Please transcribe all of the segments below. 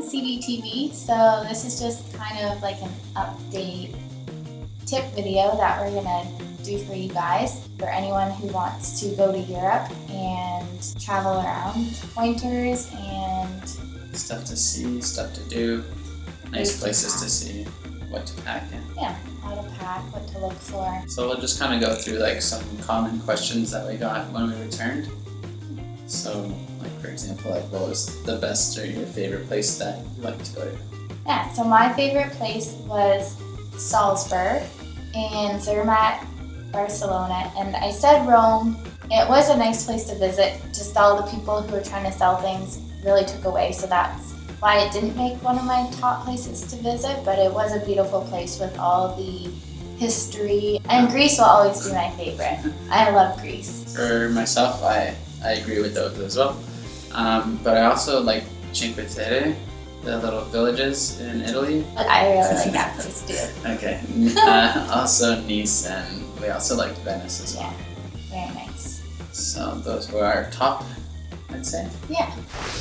CDTV. So this is just kind of like an update tip video that we're gonna do for you guys, for anyone who wants to go to Europe and travel around. Pointers and stuff to see, stuff to do, nice places to see, what to pack in. Yeah, how to pack, what to look for. So we'll just kind of go through like some common questions that we got when we returned. So like for example, like what was the best or your favorite place that you like to go to? Yeah, so my favorite place was Salzburg in Zermatt, Barcelona, and I said Rome. It was a nice place to visit, just all the people who were trying to sell things really took away, so that's why it didn't make one of my top places to visit, but it was a beautiful place with all the history, and Greece will always be my favorite. I love Greece. For myself, I agree with those as well, but I also like Cinque Terre, the little villages in Italy. I really like that place too. Okay, also Nice, and we also liked Venice as well. Yeah, very nice. So those were our top, I'd say. Yeah.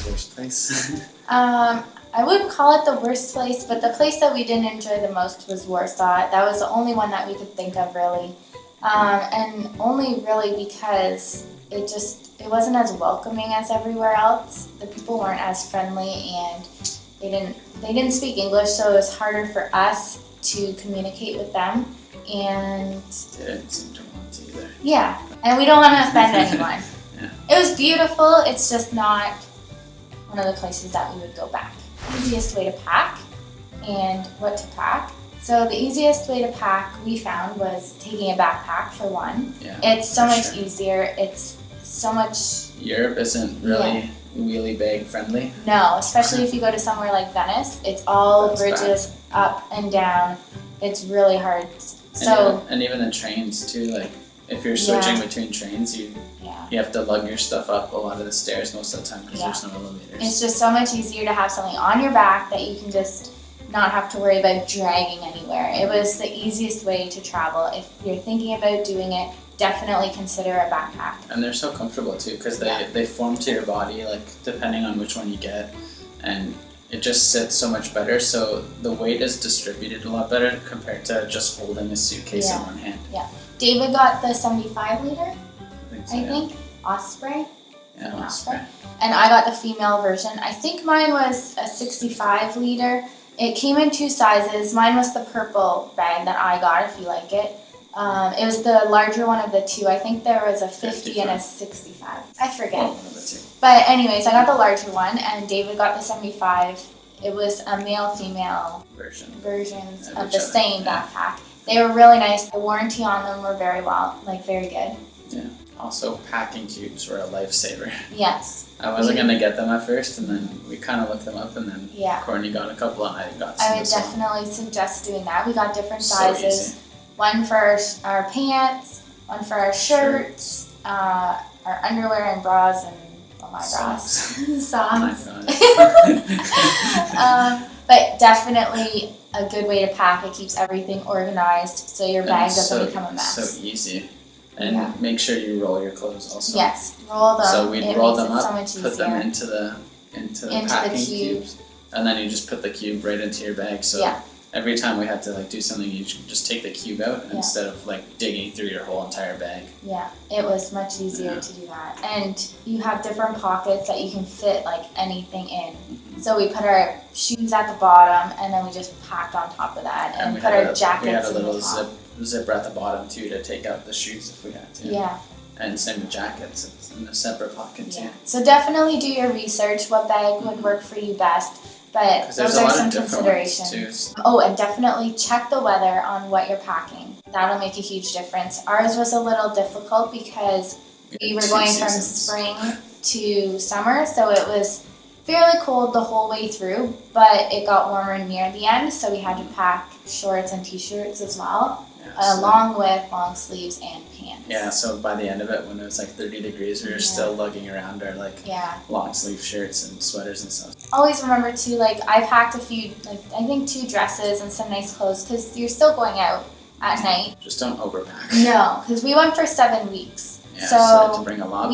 The worst place. I wouldn't call it the worst place, but the place that we didn't enjoy the most was Warsaw. That was the only one that we could think of, really. And only really because it wasn't as welcoming as everywhere else. The people weren't as friendly, and they didn't speak English, so it was harder for us to communicate with them. And they didn't seem to want to either. Yeah, and we don't want to offend anyone. Yeah. It was beautiful, it's just not one of the places that we would go back. Easiest way to pack and what to pack. So the easiest way to pack we found was taking a backpack for one. Yeah, it's so much easier. It's so much... Europe isn't really wheelie bag friendly. No, especially if you go to somewhere like Venice. It's all bridges up and down. It's really hard. And even the trains too, like if you're switching between trains, you have to lug your stuff up a lot of the stairs most of the time because there's no elevators. It's just so much easier to have something on your back that you can just not have to worry about dragging anywhere. It was the easiest way to travel. If you're thinking about doing it, definitely consider a backpack. And they're so comfortable too because they form to your body, like depending on which one you get, and it just sits so much better, so the weight is distributed a lot better compared to just holding a suitcase in one hand. Yeah. David got the 75 liter, I think. Osprey. Yeah, Osprey. And I got the female version. I think mine was a 65 liter. It came in two sizes. Mine was the purple bag that I got, if you like it. It was the larger one of the two. I think there was a 50 and a 65. I forget. But anyways, I got the larger one, and David got the 75. It was a male-female versions of the same backpack. They were really nice. The warranty on them were very good. Yeah. Also, packing cubes were a lifesaver. Yes. I wasn't going to get them at first, and then we kind of looked them up, and then Courtney got a couple, and I got some. I would definitely suggest doing that. We got different sizes. So one for our pants, one for our shirts, our underwear and bras, and my bras. Socks. But definitely a good way to pack. It keeps everything organized so your bag doesn't become a mess. So easy. And make sure you roll your clothes also. Yes, roll them. So we'd roll them up, so put them into the packing cubes, and then you just put the cube right into your bag. So every time we had to do something, you just take the cube out instead of digging through your whole entire bag. Yeah, it was much easier to do that. And you have different pockets that you can fit anything in. Mm-hmm. So we put our shoes at the bottom, and then we just packed on top of that, and put our jackets in the top. We had a little zipper at the bottom too to take out the shoes if we had to. Yeah. And same with jackets, it's in a separate pocket too. So definitely do your research, what bag would work for you best. But those are some considerations. Oh, and definitely check the weather on what you're packing. That'll make a huge difference. Ours was a little difficult because we were going from spring to summer, so it was fairly cold the whole way through, but it got warmer near the end, so we had to pack shorts and t-shirts as well, along with long sleeves and pants. Yeah, so by the end of it, when it was 30 degrees, we were still lugging around our long sleeve shirts and sweaters and stuff. Always remember too, I packed a few, I think 2 dresses and some nice clothes, because you're still going out at night. Just don't overpack. No, because we went for 7 weeks. Yeah, so we had to bring a lot,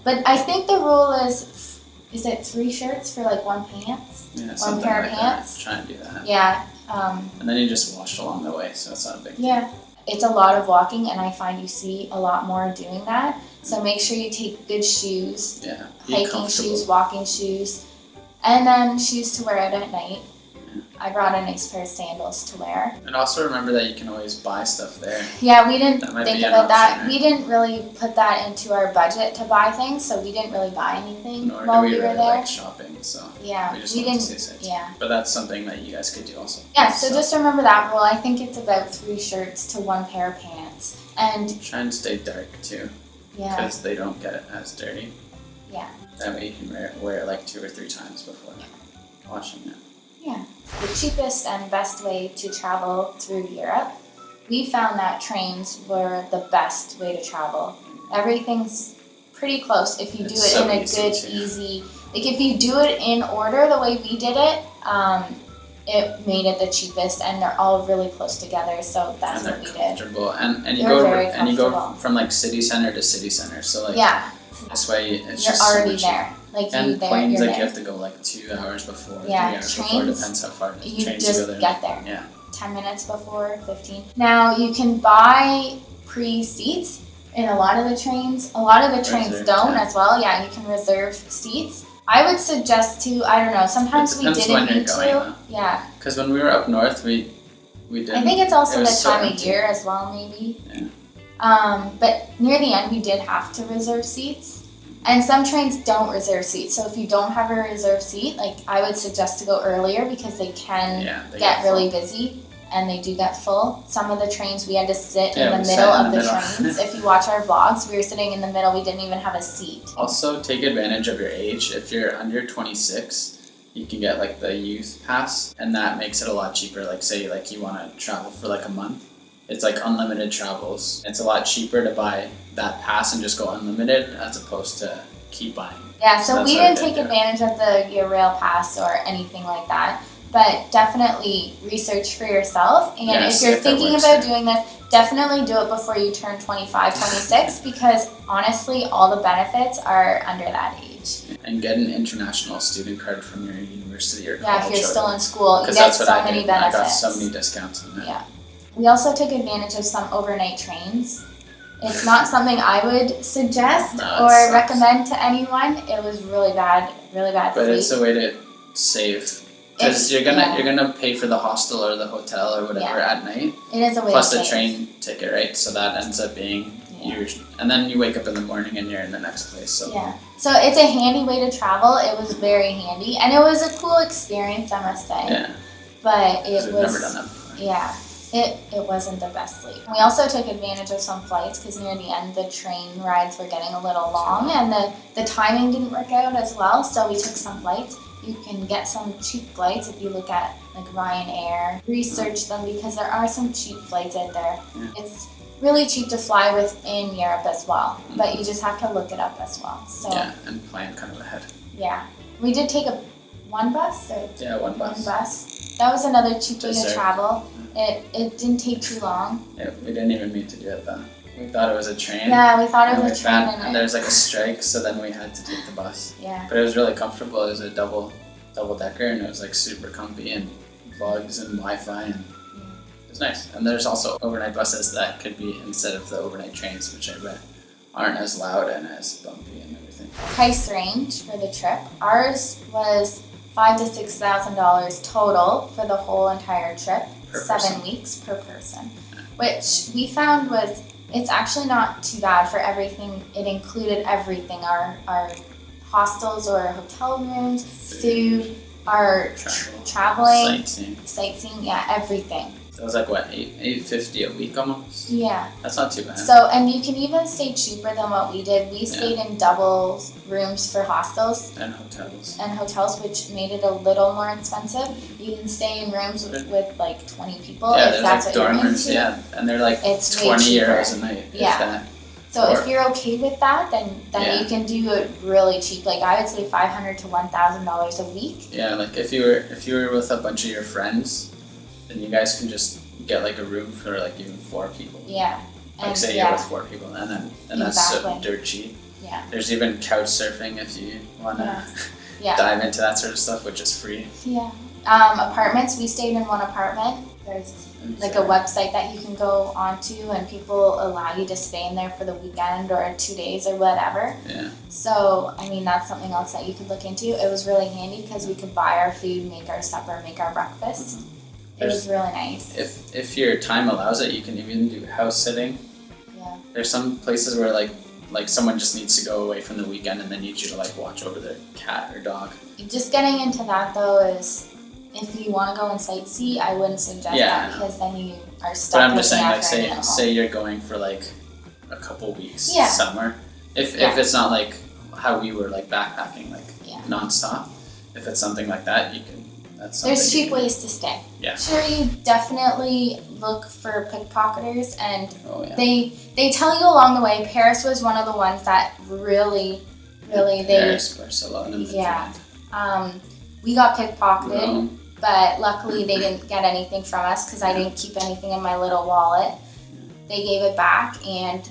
But I think the rule is is it 3 shirts for like 1 pants? Yeah, one pair of pants. Try and do that. Yeah. And then you just wash along the way, so it's not a big deal. Yeah. It's a lot of walking, and I find you see a lot more doing that. So make sure you take good shoes, hiking shoes, walking shoes, and then shoes to wear out at night. Yeah. I brought a nice pair of sandals to wear. And also remember that you can always buy stuff there. Yeah, we didn't think about that. Right? We didn't really put that into our budget to buy things, so we didn't really buy anything Nor while do we we were really there. Like shopping, so yeah, we just wanted to see sights. Yeah. But that's something that you guys could do also. Yeah, so just remember that rule. I think it's about 3 shirts to 1 pair of pants. And try and stay dark too. Yeah. Because they don't get as dirty. Yeah. That way you can wear it like 2 or 3 times before washing it. Yeah. The cheapest and best way to travel through Europe, we found that trains were the best way to travel. Everything's pretty close if you do it in a good, easy... Like if you do it in order the way we did it, it made it the cheapest, and they're all really close together, so that's what we did. And you go from like city center to city center, so like this way it's you're just already so much there. Like and you there, planes, you're like there. you have to go like 2 hours before, 3 Yeah, hours trains, before, depends how far you trains just you go there. get there. Yeah. 10 minutes before, 15. Now you can buy pre-seats in a lot of the trains. A lot of the trains don't as well. Yeah, you can reserve seats. I would suggest to, I don't know, sometimes we didn't need to. Yeah. Because when we were up north, we didn't. I think it's also the time of year as well, maybe. Yeah. But near the end, we did have to reserve seats. And some trains don't reserve seats. So if you don't have a reserved seat, like I would suggest to go earlier because they can get really busy and they do get full. Some of the trains we had to sit in the middle of the trains. If you watch our vlogs, we were sitting in the middle. We didn't even have a seat. Also, take advantage of your age. If you're under 26, you can get like the youth pass, and that makes it a lot cheaper. Like say like you want to travel for like a month. It's like unlimited travels. It's a lot cheaper to buy that pass and just go unlimited as opposed to keep buying. Yeah, so we didn't take advantage of the Rail Pass or anything like that. But definitely research for yourself. And if you're thinking about doing this, definitely do it before you turn 25, 26 because honestly, all the benefits are under that age. And get an international student card from your university or college. Yeah, if you're still in school, you get so many benefits. I got so many discounts on that. Yeah. We also took advantage of some overnight trains. It's not something I would suggest or recommend to anyone. It was really bad But it's a way to save. Because you're gonna pay for the hostel or the hotel or whatever at night. It is a way plus to the save. train ticket, right? So that ends up being and then you wake up in the morning and you're in the next place. So so it's a handy way to travel. It was very handy and it was a cool experience, I must say. Yeah. But it was never done that before. Yeah. It wasn't the best sleep. We also took advantage of some flights because near the end the train rides were getting a little long and the timing didn't work out as well, so we took some flights. You can get some cheap flights if you look at like Ryanair. Research them because there are some cheap flights out there. Yeah. It's really cheap to fly within Europe as well, but you just have to look it up as well. So and plan kind of ahead. Yeah. We did take one bus. One bus. That was another cheap way to travel. It didn't take too long. Yeah, we didn't even mean to do it though. We thought it was a train. Yeah, we thought it was a train. And there was like a strike, so then we had to take the bus. Yeah. But it was really comfortable. It was a double decker, and it was like super comfy and plugs and Wi-Fi, and it was nice. And there's also overnight buses that could be instead of the overnight trains, which I read aren't as loud and as bumpy and everything. Price range for the trip. Ours was $5,000 to $6,000 total for the whole entire trip. 7 weeks per person, which we found it's actually not too bad for everything. It included everything, our hostels or hotel rooms, food, our traveling, sightseeing, everything. So it was like what, $850 a week almost? Yeah. That's not too bad. So, and you can even stay cheaper than what we did. We stayed in double rooms for hostels. And hotels. Which made it a little more expensive. You can stay in rooms with like 20 people if that's like what dorm you're rooms, into. And they're like it's 20 euros a night. Yeah. So if you're okay with that, then you can do it really cheap. Like I would say $500 to $1,000 a week. Yeah, like if you were with a bunch of your friends, then you guys can just get like a room for like even 4 people. Yeah. Like say you're with 4 people, and that's so dirt cheap. Yeah. There's even couch surfing if you wanna dive into that sort of stuff, which is free. Yeah. Apartments, we stayed in one apartment. There's like a website that you can go onto and people allow you to stay in there for the weekend or 2 days or whatever. Yeah. So, I mean, that's something else that you could look into. It was really handy because we could buy our food, make our supper, make our breakfast. It was really nice. If your time allows it, you can even do house sitting. Yeah. There's some places where like someone just needs to go away from the weekend and they need you to like watch over their cat or dog. Just getting into that though is, if you want to go and sightsee, I wouldn't suggest that because then you are stuck. But I'm just saying, like, say you're going for like a couple weeks summer. If it's not like how we were like backpacking like nonstop, if it's something like that, you can. That's something. There's cheap ways to stay. Yeah. Sure, you definitely look for pickpocketers, and they tell you along the way. Paris was one of the ones that really Paris, Barcelona. We got pickpocketed. But luckily they didn't get anything from us because I didn't keep anything in my little wallet. They gave it back, and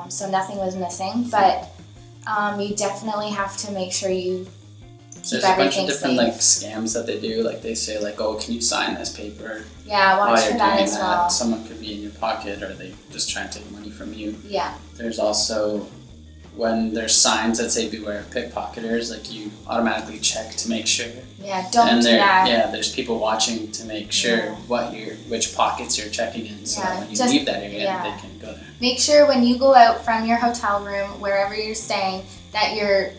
so nothing was missing. But you definitely have to make sure you keep everything safe. There's a bunch of different like scams that they do. Like they say like, oh, can you sign this paper? Yeah, watch for that as well. Someone could be in your pocket, or they just try and take money from you. Yeah. There's also, when there's signs that say beware of pickpocketers, like you automatically check to make sure. Yeah, don't do that. Yeah, there's people watching to make sure which pockets you're checking in, so that when you leave that area, they can go there. Make sure when you go out from your hotel room, wherever you're staying, that your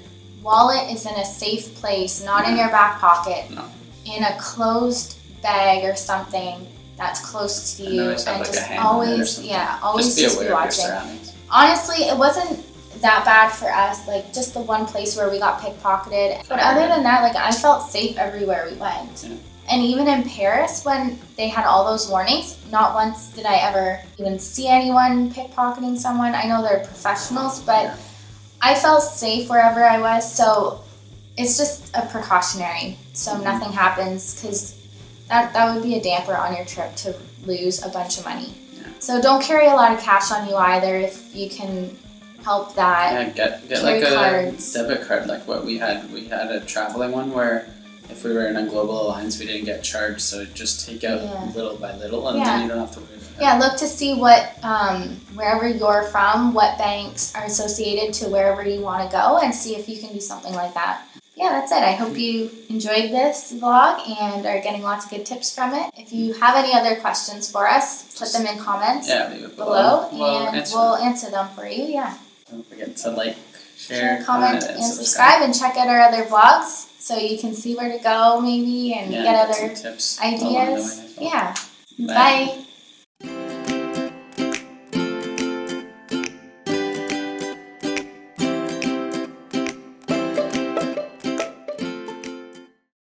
wallet is in a safe place, not in your back pocket, in a closed bag or something that's close to you, and just always just be watching. Honestly, it wasn't that bad for us, like just the one place where we got pickpocketed. But other than that, like I felt safe everywhere we went. Yeah. And even in Paris, when they had all those warnings, not once did I ever even see anyone pickpocketing someone. I know they're professionals, but I felt safe wherever I was. So it's just a precautionary, so nothing happens, because that would be a damper on your trip to lose a bunch of money. Yeah. So don't carry a lot of cash on you either if you can help that. Yeah, get like a debit card like what we had. We had a traveling one where if we were in a global alliance, we didn't get charged, so just take out little by little, and then you don't have to worry about it. Yeah, look to see what, wherever you're from, what banks are associated to wherever you want to go, and see if you can do something like that. Yeah, that's it. I hope you enjoyed this vlog and are getting lots of good tips from it. If you have any other questions for us, put them in comments leave it below, and we'll answer them for you. Yeah. Don't forget to like, share, comment, and subscribe, and check out our other vlogs so you can see where to go maybe and get other tips ideas. Yeah. Bye.